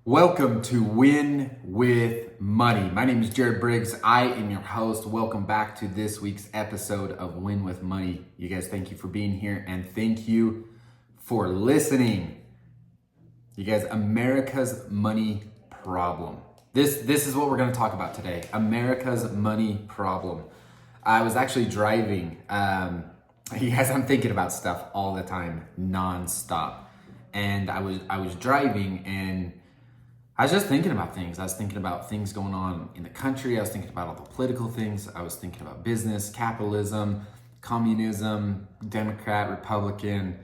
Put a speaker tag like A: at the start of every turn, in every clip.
A: Welcome to Win with Money. My name is Jared Briggs. I am your host. Welcome back to this week's episode of Win with Money. You guys, thank you for being here and thank you for listening. You guys, America's money problem. This is what we're going to talk about today. America's money problem. I was actually driving. You guys, I'm thinking about stuff all the time, nonstop. And I was driving and I was just thinking about things. I was thinking about things going on in the country. I was thinking about all the political things. I was thinking about business, capitalism, communism, Democrat, Republican,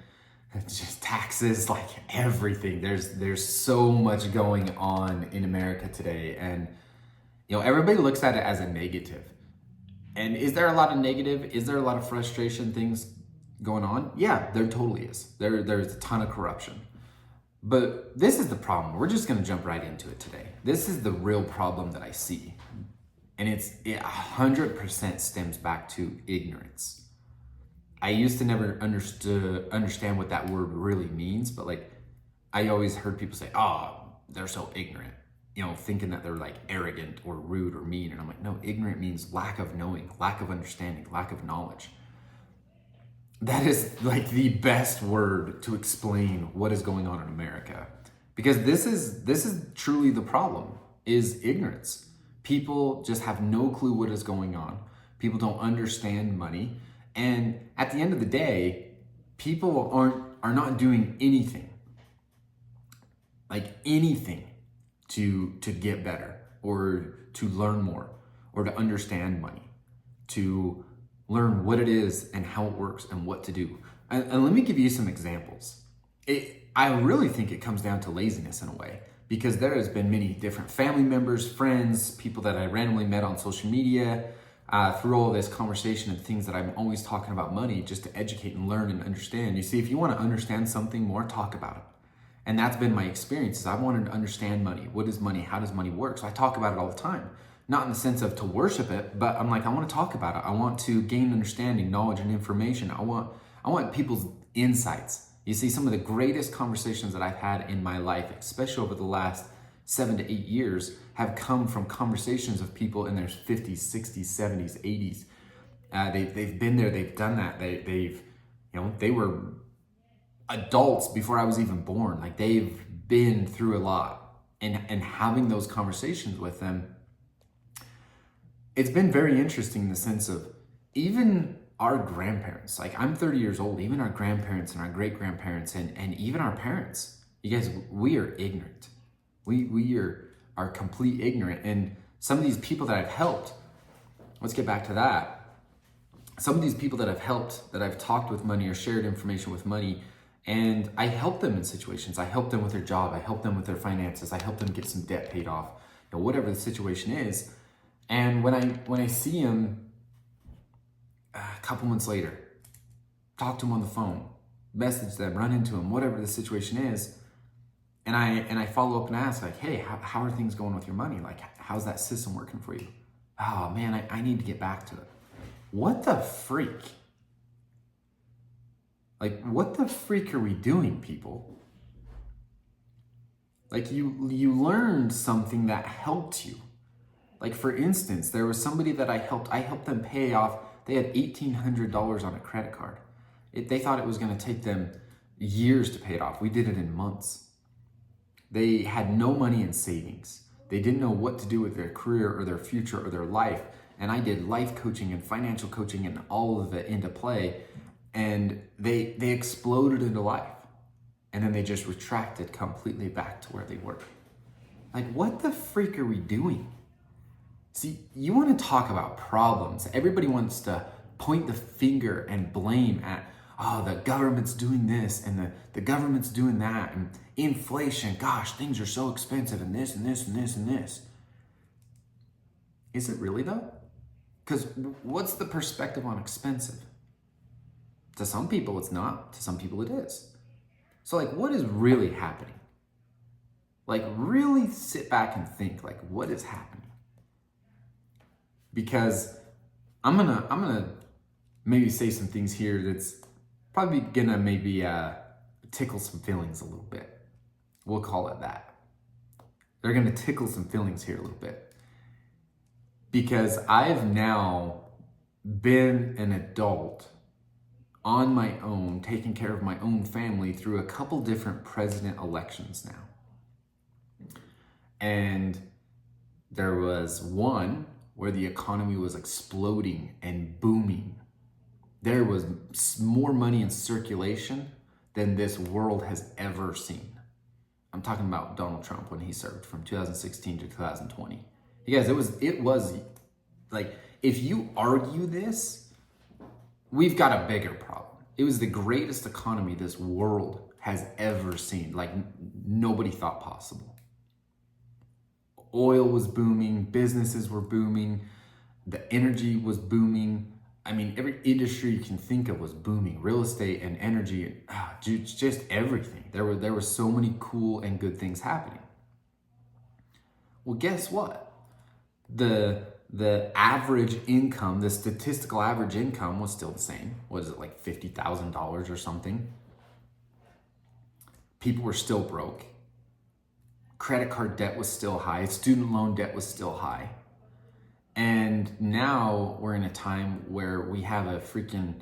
A: just taxes, like everything. There's so much going on in America today. And, everybody looks at it as a negative. And is there a lot of negative? Is there a lot of frustration things going on? Yeah, there totally is. There's a ton of corruption. But this is the problem. We're just going to jump right into it today. This is the real problem that I see. And it 100% stems back to ignorance. I used to never understand what that word really means, but I always heard people say, "Oh, they're so ignorant," thinking that they're arrogant or rude or mean. And I'm like, no, ignorant means lack of knowing, lack of understanding, lack of knowledge. That is the best word to explain what is going on in America. Because this is truly the problem, is ignorance. People just have no clue what is going on. People don't understand money. And at the end of the day, people are not doing anything to get better or to learn more or to understand money, to learn what it is and how it works and what to do. And let me give you some examples. I really think it comes down to laziness in a way, because there has been many different family members, friends, people that I randomly met on social media, through all this conversation and things that I'm always talking about money just to educate and learn and understand. You see, if you want to understand something more, talk about it. And that's been my experience. Is I wanted to understand money. What is money? How does money work? So I talk about it all the time. Not in the sense of to worship it, but I'm I want to talk about it. I want to gain understanding, knowledge, and information. I want people's insights. You see, some of the greatest conversations that I've had in my life, especially over the last 7 to 8 years, have come from conversations of people in their 50s, 60s, 70s, 80s. They've been there, they've done that. They were adults before I was even born. They've been through a lot, and having those conversations with them, it's been very interesting in the sense of even our grandparents, I'm 30 years old, even our grandparents and our great-grandparents and even our parents, you guys, we are ignorant. We are complete ignorant. And some of these people that I've helped, let's get back to that. Some of these people that I've helped, that I've talked with money or shared information with money, and I help them in situations. I help them with their job. I help them with their finances. I help them get some debt paid off, whatever the situation is. And when I see him a couple months later, talk to him on the phone, message them, run into him, whatever the situation is, and I follow up and ask, hey, how are things going with your money? How's that system working for you? Oh man, I need to get back to it. What the freak? What the freak are we doing, people? You learned something that helped you. For instance, there was somebody that I helped them pay off. They had $1,800 on a credit card. They thought it was going to take them years to pay it off. We did it in months. They had no money in savings. They didn't know what to do with their career or their future or their life. And I did life coaching and financial coaching and all of it into play. And they exploded into life. And then they just retracted completely back to where they were. What the freak are we doing? See, you want to talk about problems. Everybody wants to point the finger and blame at, oh, the government's doing this and the government's doing that, and inflation, gosh, things are so expensive, and this and this and this and this. Is it really though? Because what's the perspective on expensive? To some people it's not, to some people it is. So what is really happening? Really sit back and think, what is happening? Because I'm gonna maybe say some things here that's probably gonna maybe tickle some feelings a little bit. We'll call it that. they're going to tickle some feelings here a little bit. Because I've now been an adult on my own, taking care of my own family through a couple different president elections now. And there was one where the economy was exploding and booming. There was more money in circulation than this world has ever seen. I'm talking about Donald Trump when he served from 2016 to 2020. You guys, it was like, if you argue this, we've got a bigger problem. It was the greatest economy this world has ever seen, like nobody thought possible. Oil was booming, businesses were booming, the energy was booming. I mean, every industry you can think of was booming. Real estate and energy, just everything. There were so many cool and good things happening. Well, guess what? The average income, the statistical average income was still the same. What is it, like $50,000 or something? People were still broke. Credit card debt was still high. Student loan debt was still high. And now we're in a time where we have a freaking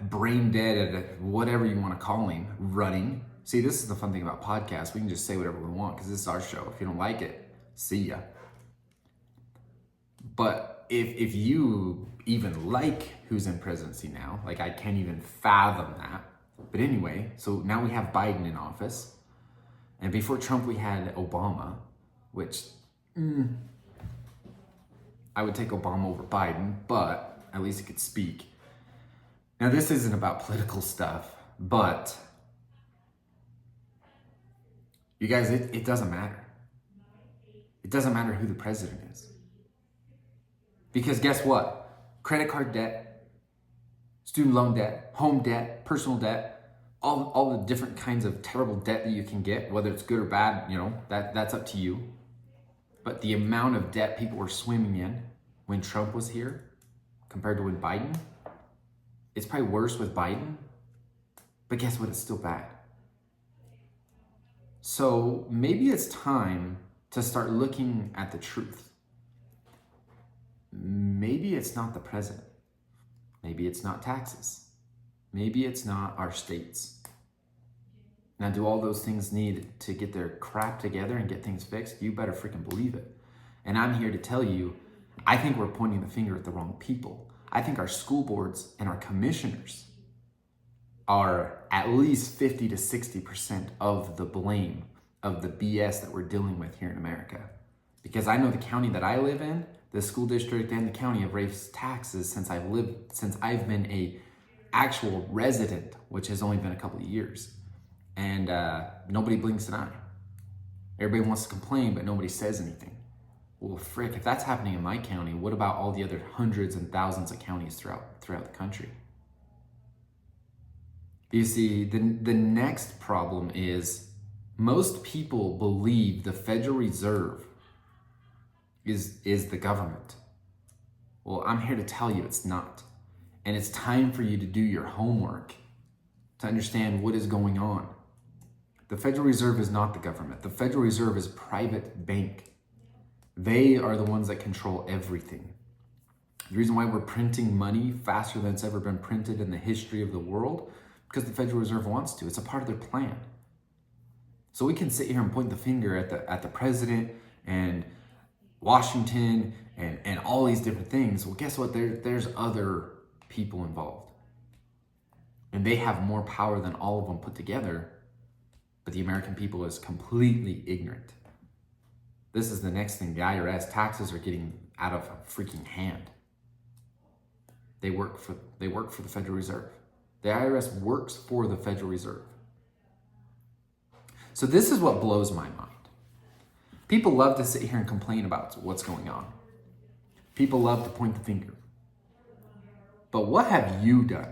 A: brain dead, whatever you want to call him, running. See, this is the fun thing about podcasts. We can just say whatever we want because this is our show. If you don't like it, see ya. But if you even like who's in presidency now, like I can't even fathom that. But anyway, so now we have Biden in office. And before Trump, we had Obama, which I would take Obama over Biden, but at least he could speak. Now, this isn't about political stuff, but you guys, it doesn't matter. It doesn't matter who the president is. Because guess what? Credit card debt, student loan debt, home debt, personal debt, all the different kinds of terrible debt that you can get, whether it's good or bad, that's up to you. But the amount of debt people were swimming in when Trump was here compared to when Biden, it's probably worse with Biden, but guess what? It's still bad. So maybe it's time to start looking at the truth. Maybe it's not the president. Maybe it's not taxes. Maybe it's not our states. Now, do all those things need to get their crap together and get things fixed? You better freaking believe it. And I'm here to tell you, I think we're pointing the finger at the wrong people. I think our school boards and our commissioners are at least 50 to 60% of the blame of the BS that we're dealing with here in America. Because I know the county that I live in, the school district and the county have raised taxes since I've been a actual resident, which has only been a couple of years. And nobody blinks an eye. Everybody wants to complain, but nobody says anything. Well, frick, if that's happening in my county, what about all the other hundreds and thousands of counties throughout the country? You see, the next problem is most people believe the Federal Reserve is the government. Well, I'm here to tell you it's not. And it's time for you to do your homework to understand what is going on. The Federal Reserve is not the government. The Federal Reserve is a private bank. They are the ones that control everything. The reason why we're printing money faster than it's ever been printed in the history of the world, because the Federal Reserve wants to. It's a part of their plan. So we can sit here and point the finger at the president and Washington and all these different things. Well, guess what? There's other people involved. And they have more power than all of them put together. But the American people is completely ignorant. This is the next thing. The IRS taxes are getting out of freaking hand. They work for the Federal Reserve. The IRS works for the Federal Reserve. So this is what blows my mind. People love to sit here and complain about what's going on. People love to point the finger. But what have you done?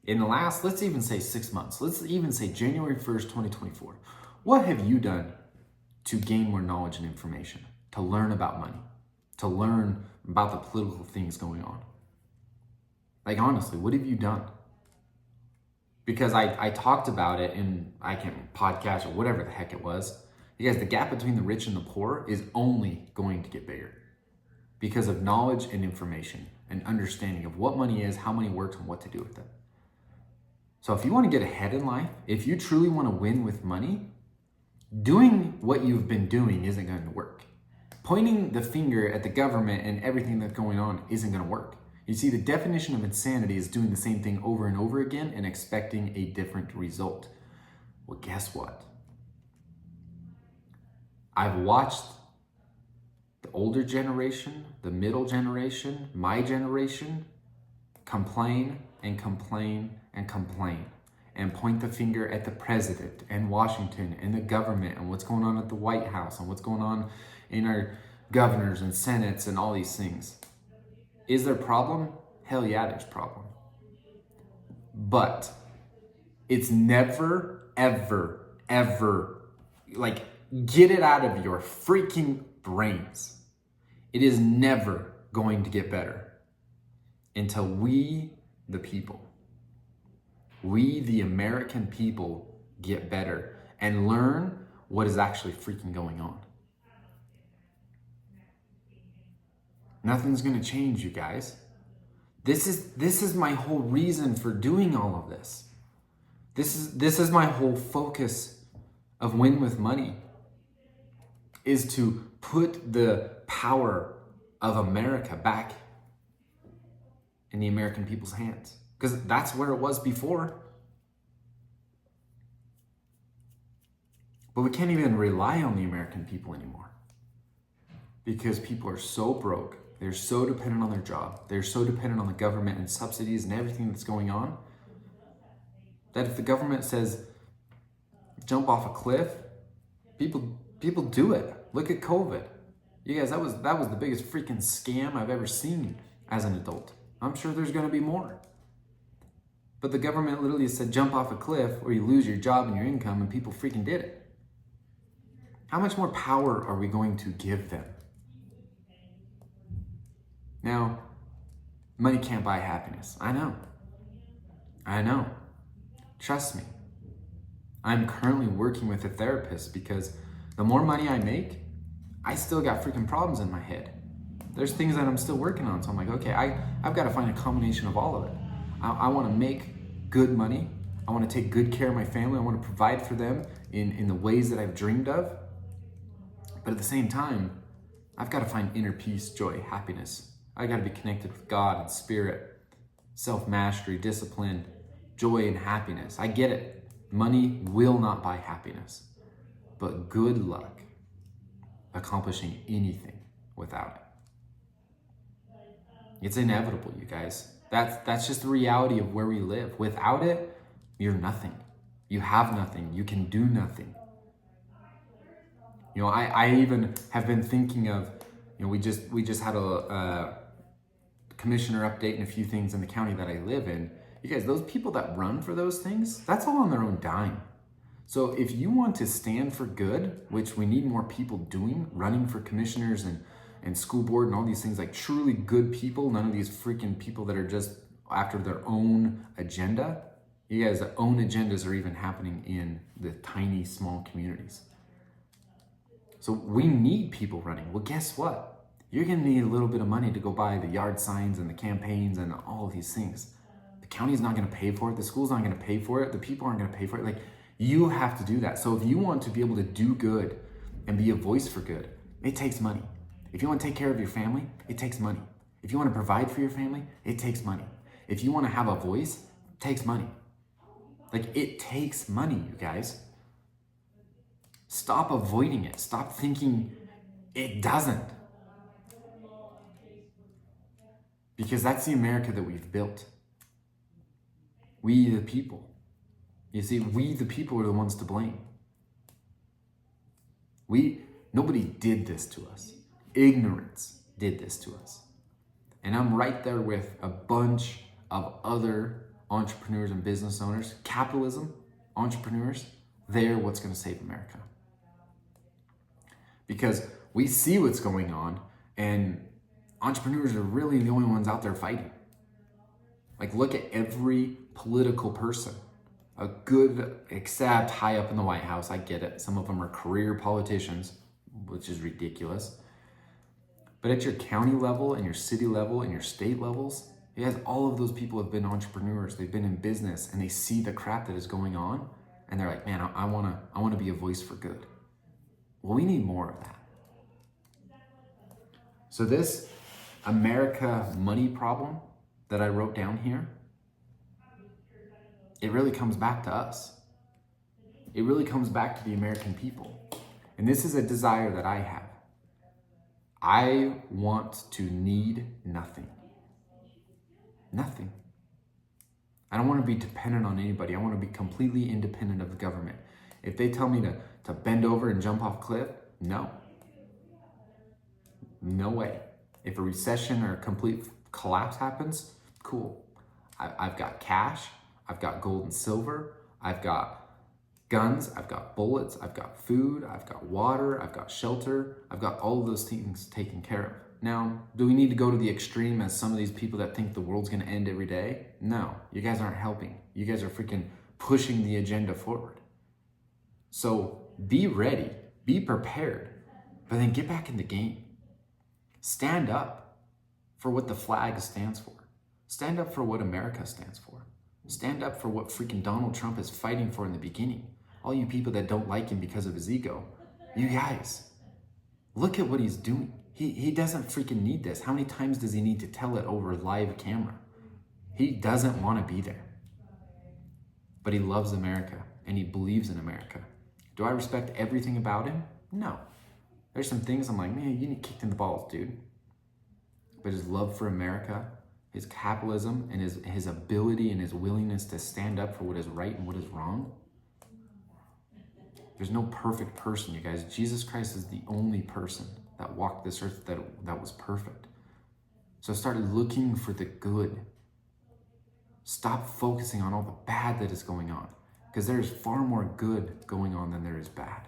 A: In the last, let's even say 6 months, let's even say January 1st, 2024. What have you done to gain more knowledge and information, to learn about money, to learn about the political things going on? Like honestly, what have you done? because I talked about it in I can't podcast or whatever the heck it was. You guys, the gap between the rich and the poor is only going to get bigger because of knowledge and information and understanding of what money is, how money works, and what to do with it. So if you want to get ahead in life, if you truly want to win with money, doing what you've been doing isn't going to work. Pointing the finger at the government and everything that's going on isn't going to work. You see, the definition of insanity is doing the same thing over and over again and expecting a different result. Well, guess what? I've watched the older generation, the middle generation, my generation, complain and complain and complain and point the finger at the president and Washington and the government and what's going on at the White House and what's going on in our governors and senates and all these things. Is there a problem? Hell yeah, there's a problem. But it's never, ever, ever, like, get it out of your freaking brains. It is never going to get better until we, the people, we, the American people, get better and learn what is actually freaking going on. Nothing's going to change, you guys. This is my whole reason for doing all of this. This is my whole focus of Win with Money, is to put the power of America back in the American people's hands, because that's where it was before. But we can't even rely on the American people anymore because people are so broke. They're so dependent on their job. They're so dependent on the government and subsidies and everything that's going on that if the government says jump off a cliff, people do it. Look at COVID. You guys, that was the biggest freaking scam I've ever seen as an adult. I'm sure there's going to be more. But the government literally said jump off a cliff or you lose your job and your income, and people freaking did it. How much more power are we going to give them? Now, money can't buy happiness. I know. Trust me. I'm currently working with a therapist because the more money I make, I still got freaking problems in my head. There's things that I'm still working on. So I'm like, okay, I've got to find a combination of all of it. I want to make good money. I want to take good care of my family. I want to provide for them in the ways that I've dreamed of. But at the same time, I've got to find inner peace, joy, happiness. I got to be connected with God and spirit, self-mastery, discipline, joy, and happiness. I get it. Money will not buy happiness, but good luck accomplishing anything without it. It's inevitable, you guys. That's just the reality of where we live. Without it, you're nothing. You have nothing. You can do nothing. You know, I even have been thinking of, you know, we just had a commissioner update and a few things in the county that I live in. You guys, those people that run for those things, that's all on their own dime. So if you want to stand for good, which we need more people doing, running for commissioners and school board and all these things, like truly good people, none of these freaking people that are just after their own agenda. You guys, their own agendas are even happening in the tiny, small communities. So we need people running. Well, guess what? You're going to need a little bit of money to go buy the yard signs and the campaigns and all of these things. The county's not going to pay for it. The school's not going to pay for it. The people aren't going to pay for it. Like, you have to do that. So if you want to be able to do good and be a voice for good, it takes money. If you want to take care of your family, it takes money. If you want to provide for your family, it takes money. If you want to have a voice, it takes money. Like, it takes money, you guys. Stop avoiding it. Stop thinking it doesn't. Because that's the America that we've built. We the people. You see, we the people are the ones to blame. Nobody did this to us. Ignorance did this to us. And I'm right there with a bunch of other entrepreneurs and business owners. Capitalism, entrepreneurs, they're what's going to save America. Because we see what's going on, and entrepreneurs are really the only ones out there fighting. Like, look at every political person. a good, except high up in the White House. I get it. Some of them are career politicians, which is ridiculous. But at your county level and your city level and your state levels, you guys, all of those people have been entrepreneurs. They've been in business and they see the crap that is going on. And they're like, man, I wanna be a voice for good. Well, we need more of that. So this America money problem that I wrote down here, it really comes back to us. It really comes back to the American people. And this is a desire that I have. I want to need nothing. Nothing. I don't want to be dependent on anybody. I want to be completely independent of the government. If they tell me to bend over and jump off a cliff, no. No way. If a recession or a complete collapse happens, cool. I've got cash. I've got gold and silver. I've got guns. I've got bullets. I've got food. I've got water. I've got shelter. I've got all of those things taken care of. Now, do we need to go to the extreme as some of these people that think the world's going to end every day? No, you guys aren't helping. You guys are freaking pushing the agenda forward. So be ready, be prepared, but then get back in the game. Stand up for what the flag stands for. Stand up for what America stands for. Stand up for what freaking Donald Trump is fighting for in the beginning. All you people that don't like him because of his ego, you guys, look at what he's doing. He doesn't freaking need this. How many times does he need to tell it over live camera? He doesn't want to be there. But he loves America and he believes in America. Do I respect everything about him? No. There's some things I'm like, man, you need kicked in the balls, dude. But his love for America, his capitalism, and his ability and his willingness to stand up for what is right and what is wrong. There's no perfect person, you guys. Jesus Christ is the only person that walked this earth that was perfect. So I started looking for the good. Stop focusing on all the bad that is going on, because there is far more good going on than there is bad.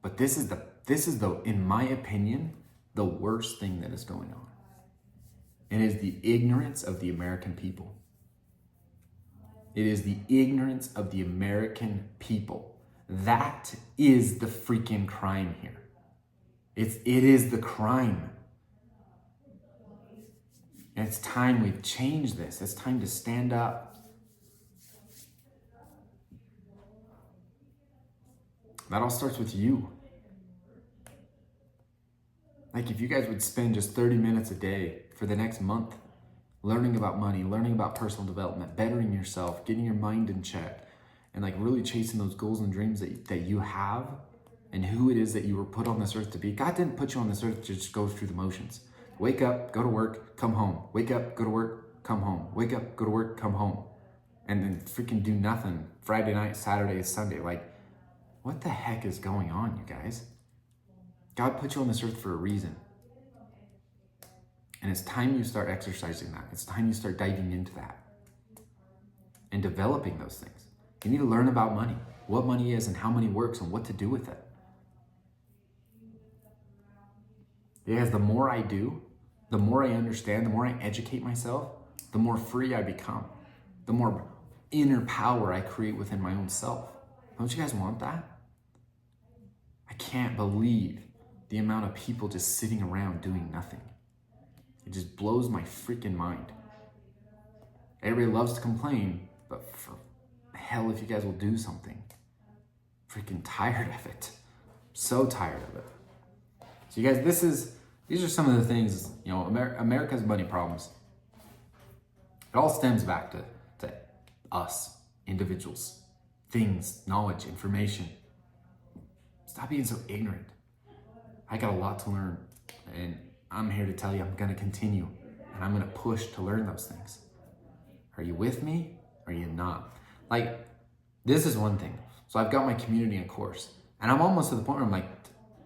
A: But this is the, in my opinion, the worst thing that is going on. And it is the ignorance of the American people. It is the ignorance of the American people. That is the freaking crime here. It is the crime. And it's time we change this. It's time to stand up. That all starts with you. Like if you guys would spend just 30 minutes a day for the next month learning about money, learning about personal development, bettering yourself, getting your mind in check, and like really chasing those goals and dreams that you have and who it is that you were put on this earth to be. God didn't put you on this earth to just go through the motions. Wake up, go to work, come home. Wake up, go to work, come home. Wake up, go to work, come home. And then freaking do nothing Friday night, Saturday, Sunday. Like, what the heck is going on, you guys? God put you on this earth for a reason. And it's time you start exercising that. It's time you start diving into that and developing those things. You need to learn about money, what money is and how money works and what to do with it. Because the more I do, the more I understand, the more I educate myself, the more free I become, the more inner power I create within my own self. Don't you guys want that? I can't believe the amount of people just sitting around doing nothing. It just blows my freaking mind. Everybody loves to complain, but for hell, if you guys will do something. Freaking tired of it. So tired of it. So you guys, these are some of the things, America's money problems. It all stems back to us, individuals, things, knowledge, information. Stop being so ignorant. I got a lot to learn, and I'm here to tell you I'm gonna continue, and I'm gonna push to learn those things. Are you with me? Or are you not? Like, this is one thing. So I've got my community and course, and I'm almost to the point where I'm like,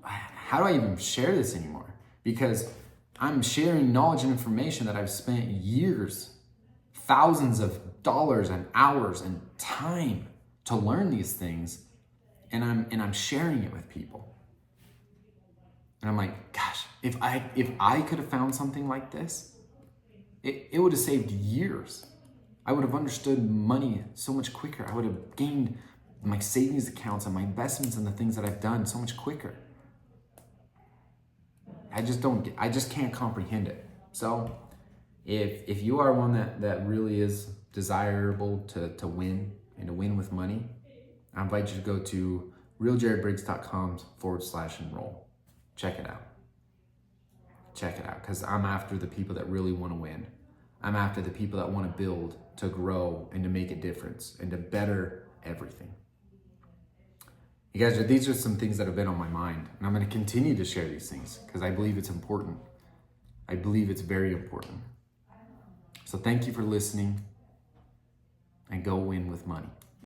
A: how do I even share this anymore? Because I'm sharing knowledge and information that I've spent years, thousands of dollars and hours and time to learn these things, and I'm sharing it with people. And I'm like, gosh, if I could have found something like this, it would have saved years I would have understood money so much quicker. I would have gained my savings accounts and my investments and the things that I've done so much quicker. I just can't comprehend it. So if you are one that really is desirable to win and to win with money, I invite you to go to realjaredbriggs.com/enroll. Check it out. Check it out, because I'm after the people that really want to win. I'm after the people that want to build, to grow, and to make a difference, and to better everything. You guys, these are some things that have been on my mind, and I'm going to continue to share these things because I believe it's important. I believe it's very important. So thank you for listening, and go win with money.